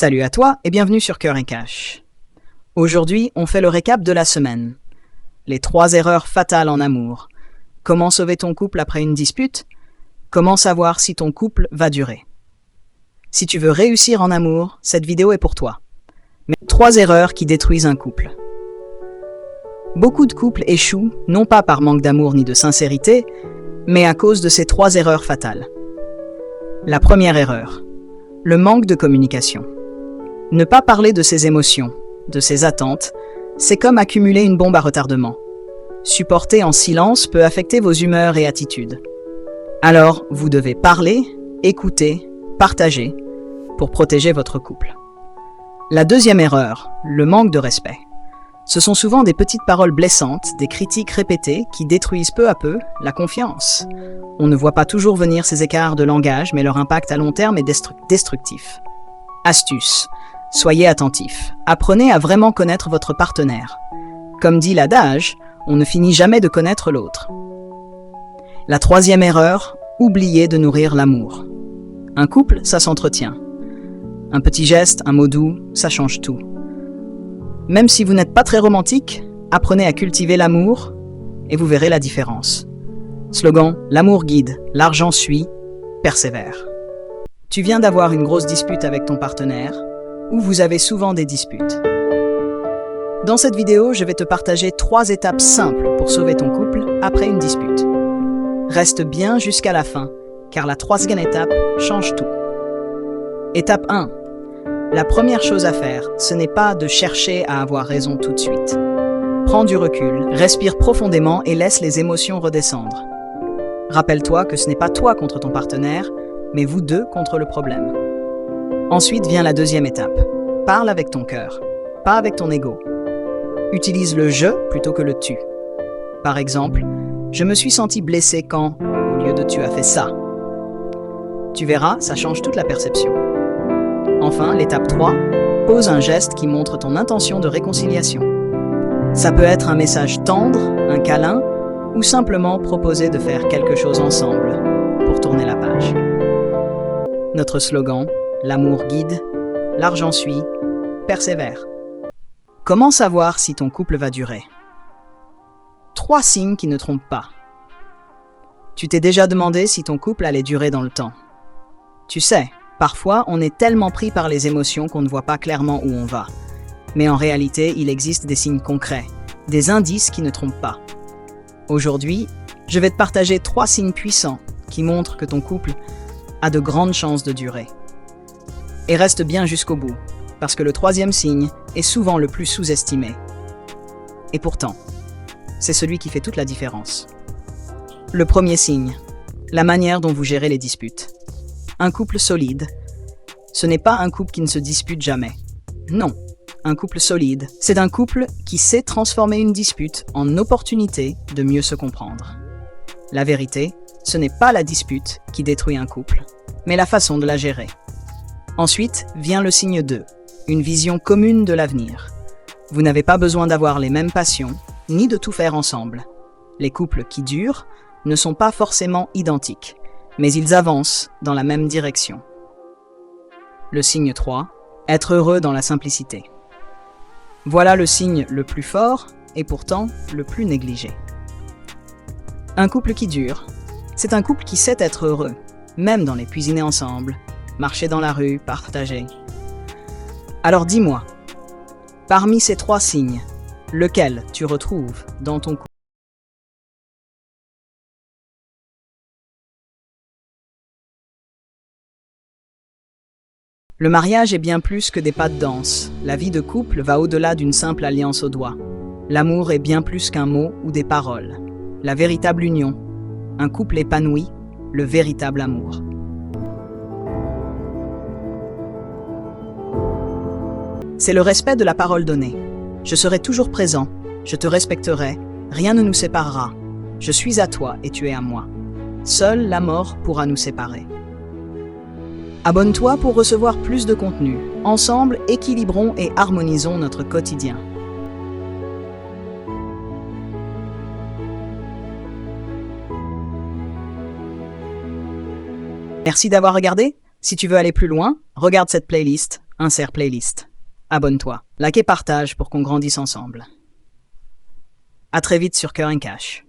Salut à toi et bienvenue sur Cœur et Cash. Aujourd'hui, on fait le récap de la semaine. Les 3 erreurs fatales en amour. Comment sauver ton couple après une dispute? Comment savoir si ton couple va durer? Si tu veux réussir en amour, cette vidéo est pour toi. Mais 3 erreurs qui détruisent un couple. Beaucoup de couples échouent, non pas par manque d'amour ni de sincérité, mais à cause de ces 3 erreurs fatales. La première erreur, le manque de communication. Ne pas parler de ses émotions, de ses attentes, c'est comme accumuler une bombe à retardement. Supporter en silence peut affecter vos humeurs et attitudes. Alors, vous devez parler, écouter, partager, pour protéger votre couple. La deuxième erreur, le manque de respect. Ce sont souvent des petites paroles blessantes, des critiques répétées qui détruisent peu à peu la confiance. On ne voit pas toujours venir ces écarts de langage, mais leur impact à long terme est destructif. Astuce. Soyez attentif. Apprenez à vraiment connaître votre partenaire. Comme dit l'adage, on ne finit jamais de connaître l'autre. La troisième erreur, oubliez de nourrir l'amour. Un couple, ça s'entretient. Un petit geste, un mot doux, ça change tout. Même si vous n'êtes pas très romantique, apprenez à cultiver l'amour et vous verrez la différence. Slogan, l'amour guide, l'argent suit, persévère. Tu viens d'avoir une grosse dispute avec ton partenaire, ou vous avez souvent des disputes. Dans cette vidéo, je vais te partager 3 étapes simples pour sauver ton couple après une dispute. Reste bien jusqu'à la fin, car la 3e étape change tout. Étape 1. La première chose à faire, ce n'est pas de chercher à avoir raison tout de suite. Prends du recul, respire profondément et laisse les émotions redescendre. Rappelle-toi que ce n'est pas toi contre ton partenaire, mais vous deux contre le problème. Ensuite vient la 2e étape. Parle avec ton cœur, pas avec ton ego. Utilise le « je » plutôt que le « tu ». Par exemple, « Je me suis senti blessé quand, au lieu de « tu as fait ça ». Tu verras, ça change toute la perception. Enfin, l'étape 3, pose un geste qui montre ton intention de réconciliation. Ça peut être un message tendre, un câlin, ou simplement proposer de faire quelque chose ensemble pour tourner la page. Notre slogan, l'amour guide, l'argent suit, persévère. Comment savoir si ton couple va durer? 3 signes qui ne trompent pas. Tu t'es déjà demandé si ton couple allait durer dans le temps. Tu sais, parfois, on est tellement pris par les émotions qu'on ne voit pas clairement où on va. Mais en réalité, il existe des signes concrets, des indices qui ne trompent pas. Aujourd'hui, je vais te partager 3 signes puissants qui montrent que ton couple a de grandes chances de durer. Et reste bien jusqu'au bout, parce que le 3e signe est souvent le plus sous-estimé. Et pourtant, c'est celui qui fait toute la différence. Le premier signe, la manière dont vous gérez les disputes. Un couple solide, ce n'est pas un couple qui ne se dispute jamais. Non, un couple solide, c'est un couple qui sait transformer une dispute en opportunité de mieux se comprendre. La vérité, ce n'est pas la dispute qui détruit un couple, mais la façon de la gérer. Ensuite vient le signe 2, une vision commune de l'avenir. Vous n'avez pas besoin d'avoir les mêmes passions, ni de tout faire ensemble. Les couples qui durent ne sont pas forcément identiques, mais ils avancent dans la même direction. Le signe 3, être heureux dans la simplicité. Voilà le signe le plus fort et pourtant le plus négligé. Un couple qui dure, c'est un couple qui sait être heureux, même dans les cuisiner ensemble, marcher dans la rue, partager. Alors dis-moi, parmi ces 3 signes, lequel tu retrouves dans ton couple? Le mariage est bien plus que des pas de danse. La vie de couple va au-delà d'une simple alliance au doigt. L'amour est bien plus qu'un mot ou des paroles. La véritable union, un couple épanoui, le véritable amour. C'est le respect de la parole donnée. Je serai toujours présent, je te respecterai, rien ne nous séparera. Je suis à toi et tu es à moi. Seule la mort pourra nous séparer. Abonne-toi pour recevoir plus de contenu. Ensemble, équilibrons et harmonisons notre quotidien. Merci d'avoir regardé. Si tu veux aller plus loin, regarde cette playlist. Insère playlist. Abonne-toi. Like et partage pour qu'on grandisse ensemble. À très vite sur Cœur Cash.